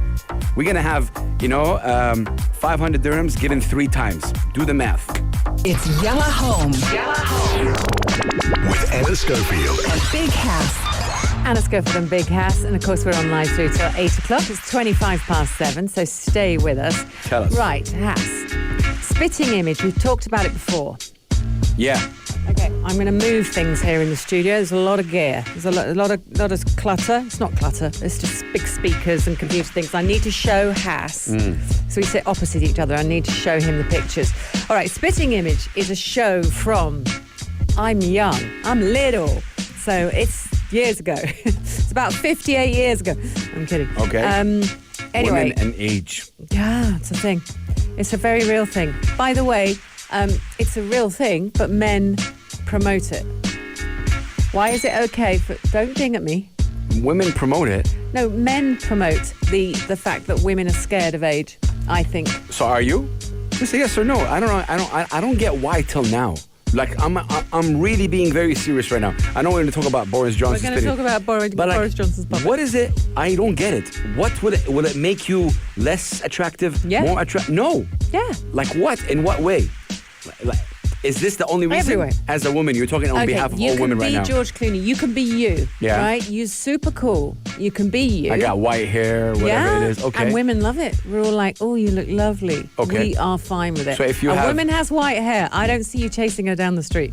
We're going to have, 500 dirhams given 3 times. Do the math. It's Yalla Home. With Anna Schofield. Big House. Anna Schofield and Big Hass, and of course we're on live through till 8 o'clock. It's 7:25, so stay with us. Tell us. Right, Hass. Spitting image, we've talked about it before. Yeah. Okay, I'm going to move things here in the studio. There's a lot of gear. There's a lot of clutter. It's not clutter. It's just big speakers and computer things. I need to show Hass. So we sit opposite each other. I need to show him the pictures. All right, Spitting Image is a show from I'm young. I'm little. So it's years ago. It's about 58 years ago. I'm kidding. Okay. Anyway. Women and age. Yeah, it's a thing. It's a very real thing. By the way, it's a real thing, but men promote it. Why is it okay? Don't ding at me. Women promote it. No, men promote the fact that women are scared of age, I think. So are you? Just say yes or no. I don't know. I don't get why till now. Like I'm really being very serious right now. I know we're going to talk about Boris Johnson. We're going to talk about Boris Johnson's puppet. What is it? I don't get it. What will it make you less attractive? Yeah. More attractive? No. Yeah. Like what? In what way? Like, is this the only reason? Everywhere. As a woman, you're talking on behalf of all women right now. You can be George Clooney. You can be you. Yeah. Right? You're super cool. You can be you. I got white hair, whatever it is. Okay. And women love it. We're all like, oh, you look lovely. Okay. We are fine with it. So if you a woman has white hair, I don't see you chasing her down the street.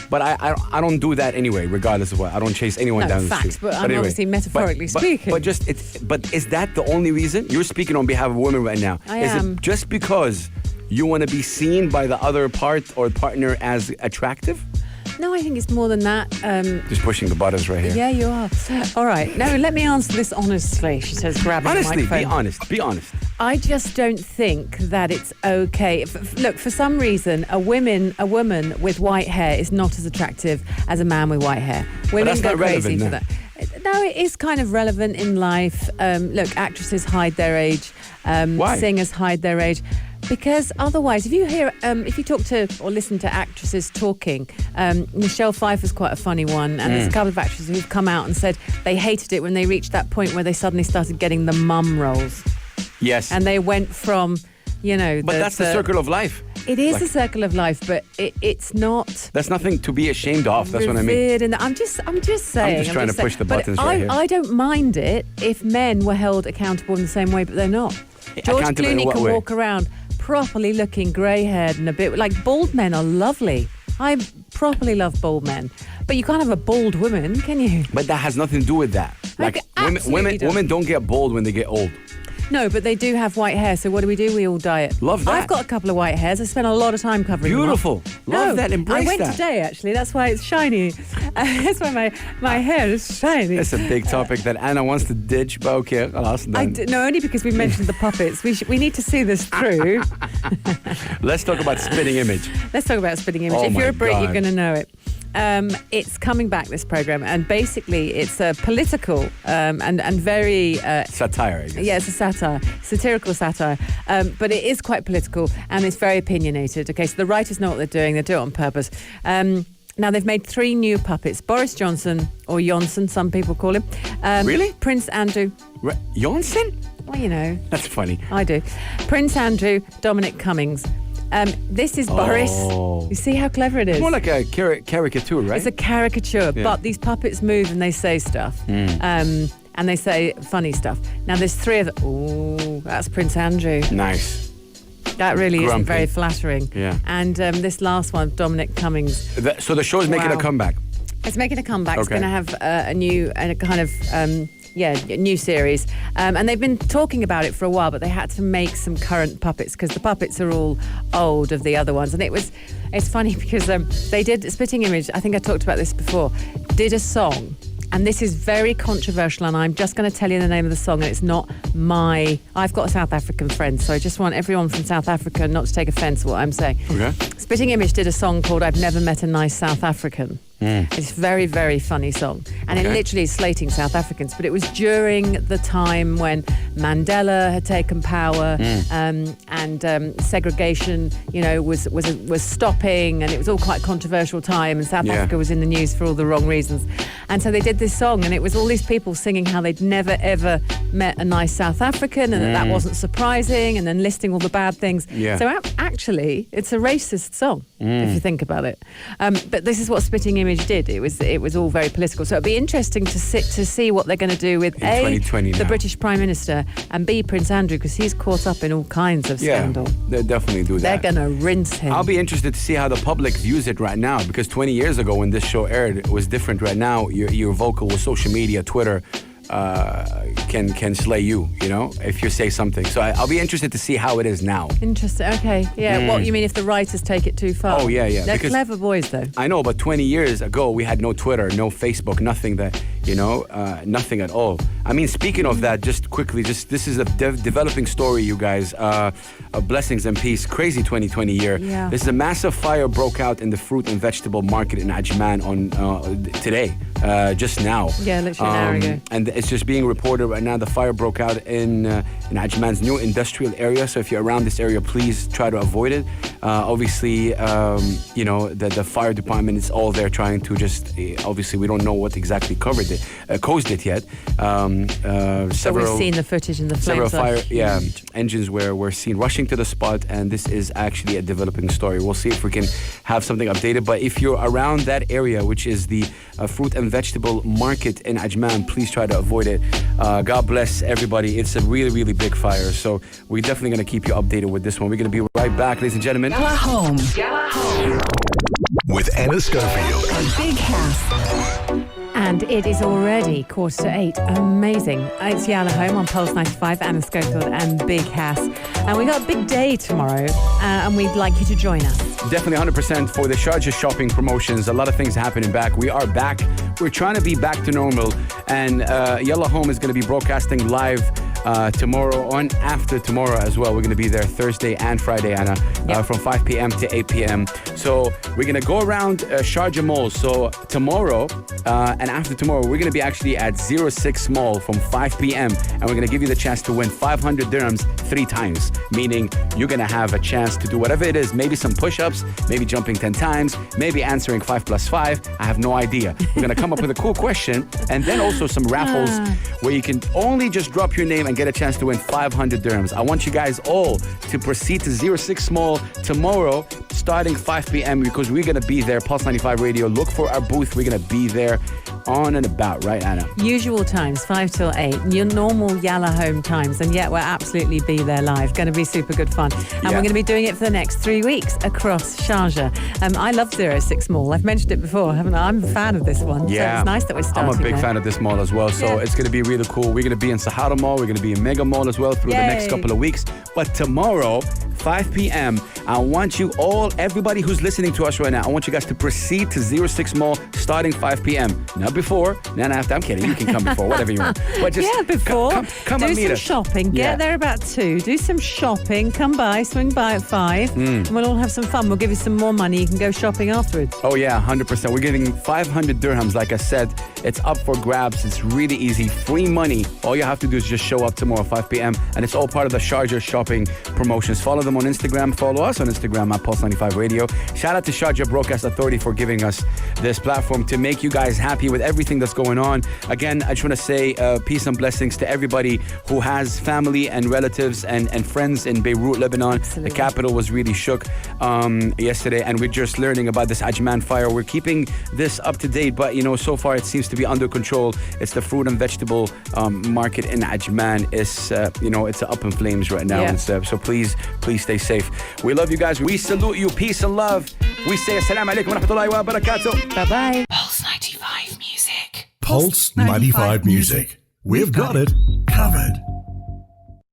But I don't do that anyway, regardless of what. I don't chase anyone down the street. But I'm obviously metaphorically speaking. But is that the only reason? You're speaking on behalf of women right now. I is am. It just because you want to be seen by the other part or partner as attractive? No, I think it's more than that. Just pushing the buttons right here. Yeah, you are. All right. No, let me answer this honestly, she says, grabbing the Honestly, microphone. be honest. I just don't think that it's okay. Look, for some reason, a woman with white hair is not as attractive as a man with white hair. Women that's go not crazy relevant, for that. No, it is kind of relevant in life. Look, actresses hide their age. Why? Singers hide their age. Because otherwise, if you talk to or listen to actresses talking, Michelle Pfeiffer's quite a funny one, and there's a couple of actresses who've come out and said they hated it when they reached that point where they suddenly started getting the mum roles. Yes. And they went from, But that's the circle of life. It is a circle of life, but it's not. That's nothing to be ashamed of. That's what I mean. I'm just saying. I'm just trying to push the buttons right here. I don't mind it if men were held accountable in the same way, but they're not. George Accountable in Clooney what can way? walk around properly looking grey-haired and a bit like bald men are lovely. I properly love bald men, but you can't have a bald woman, can you? But that has nothing to do with that. Like absolutely does. women don't get bald when they get old. No, but they do have white hair, so what do? We all dye it. Love that. I've got a couple of white hairs. I spent a lot of time covering them up. Beautiful. Love that. Embrace I went that. today, actually. That's why it's shiny. That's why my hair is shiny. It's a big topic that Anna wants to ditch, but okay, No, only because we mentioned the puppets. We need to see this through. Let's talk about Spitting Image. Let's talk about Spitting Image. Oh if you're a my Brit, God. you're going to know it. It's coming back, this program, and basically it's a political and very Satire, I guess. yeah, it's a satire, satirical satire, but it is quite political and it's very opinionated. Okay, so the writers know what they're doing; they do it on purpose. Now they've made 3 new puppets: Boris Johnson, or Johnson, some people call him. Really? Prince Andrew. Johnson? Well, you know, That's funny. I do. Prince Andrew, Dominic Cummings. This is Boris. You see how clever it is? More like a caricature, right? It's a caricature, Yeah. but these puppets move and they say stuff. And they say funny stuff. Now, there's 3 of them. Ooh, that's Prince Andrew. Nice. That really isn't Grumpy. very flattering. Yeah. And this last one, Dominic Cummings. So the show is making a Wow. comeback. It's making a comeback. It's Okay. going to have a new series. And they've been talking about it for a while, but they had to make some current puppets because the puppets are all old of the other ones. And it's funny because they did Spitting Image. I think I talked about this before. Did a song. And this is very controversial, and I'm just going to tell you the name of the song, and it's not I've got a South African friend, so I just want everyone from South Africa not to take offence at what I'm saying. Okay. Spitting Image did a song called I've Never Met a Nice South African. It's a very, very funny song. And it Okay. literally is slating South Africans. But it was during the time when Mandela had taken power and segregation, was stopping, and it was all quite a controversial time, and South Yeah. Africa was in the news for all the wrong reasons. And so they did this song, and it was all these people singing how they'd never, ever met a nice South African, and that wasn't surprising, and then listing all the bad things. Yeah. So actually, it's a racist song, if you think about it. But this is what Spitting Image damage did. It was all very political. So it'll be interesting to see what they're going to do with In 2020 the now. British Prime Minister and B, Prince Andrew, because he's caught up in all kinds of scandal. They'll definitely do They're that. going to rinse him. I'll be interested to see how the public views it right now, because 20 years ago when this show aired, it was different. Right now, you're vocal with social media, Twitter. Can slay you, if you say something. So I'll be interested to see how it is now. Interesting. Okay. Yeah. What you mean if the writers take it too far? Oh, yeah. They're Because clever boys, though. I know, but 20 years ago, we had no Twitter, no Facebook, nothing that, nothing at all. I mean, speaking of that, just quickly, this is a developing story, you guys. Blessings and peace. Crazy 2020 year. Yeah. This is a massive fire broke out in the fruit and vegetable market in Ajman on today, just now. Yeah, literally an hour ago. And it's just being reported right now. The fire broke out in Ajman's new industrial area. So if you're around this area, please try to avoid it. Obviously, the fire department is all there trying to just. Obviously, we don't know what exactly caused it yet. So we've seen the footage and the flames. Several fire, engines were seen rushing to the spot, and this is actually a developing story. We'll see if we can have something updated. But if you're around that area, which is the fruit and vegetable market in Ajman, please try to avoid it. God bless everybody. It's a really, really big fire. So we're definitely going to keep you updated with this one. We're going to be right back, ladies and gentlemen. Yalla Home. With Anna Schofield. And Big House. And it is already 7:45. Amazing. It's Yalla Home on Pulse 95, Anna Schofield and Big Hass. And we got a big day tomorrow, and we'd like you to join us. Definitely 100% for the Sharjah shopping promotions. A lot of things happening back. We are back. We're trying to be back to normal. And Yalla Home is going to be broadcasting live tomorrow on after tomorrow as well. We're going to be there Thursday and Friday, Anna, from 5 p.m. to 8 p.m. So we're going to go around Sharjah Mall. So tomorrow and after tomorrow, we're going to be actually at 06 Mall from 5 p.m. And we're going to give you the chance to win 500 dirhams 3 times, meaning you're going to have a chance to do whatever it is, maybe some push-ups, maybe jumping 10 times, maybe answering 5 plus 5. I have no idea. We're going to come up with a cool question, and then also some raffles where you can only just drop your name and get a chance to win 500 dirhams. I want you guys all to proceed to 06 Mall tomorrow starting 5 p.m. because we're going to be there, Pulse 95 Radio. Look for our booth. We're going to be there on and about, right, Anna? Usual times, 5 till 8, your normal Yalla Home times, and yet we'll absolutely be there live. Going to be super good fun. And we're going to be doing it for the next 3 weeks across Sharjah. I love 06 Mall. I've mentioned it before, haven't I? I'm a fan of this one. Yeah. So it's nice that we're starting I'm a big there. fan of this mall as well, so it's going to be really cool. We're going to be in Sahara Mall. We're going to be in Mega Mall as well through the next couple of weeks. But tomorrow, 5 p.m., I want you all, everybody who's listening to us right now, I want you guys to proceed to 06 Mall starting 5 p.m. Not before, not after. I'm kidding. You can come before, whatever you want. But just before. Come do and meet some us. shopping. Get there about 2. Do some shopping. Come by, swing by at 5. And we'll all have some fun. We'll give you some more money. You can go shopping afterwards. Oh, yeah, 100%. We're giving 500 dirhams, like I said. It's up for grabs. It's really easy. Free money. All you have to do is just show up tomorrow, 5 p.m. And it's all part of the Sharjah shopping promotions. Follow them on Instagram. Follow us on Instagram at Pulse 95 Radio. Shout out to Sharjah Broadcast Authority for giving us this platform to make you guys happy with everything that's going on. Again, I just want to say peace and blessings to everybody who has family and relatives and friends in Beirut, Lebanon. Absolutely. The capital was really shook yesterday, and we're just learning about this Ajman fire. We're keeping this up to date, but so far it seems to be under control. It's the fruit and vegetable market in Ajman. It's it's up in flames right now, and so please stay safe. We love you guys. We salute you. Peace and love. We say assalamu alaikum wa rahmatullahi wa barakatuh. Bye bye. Pulse 95 Music. Pulse 95 Music. We've got it covered.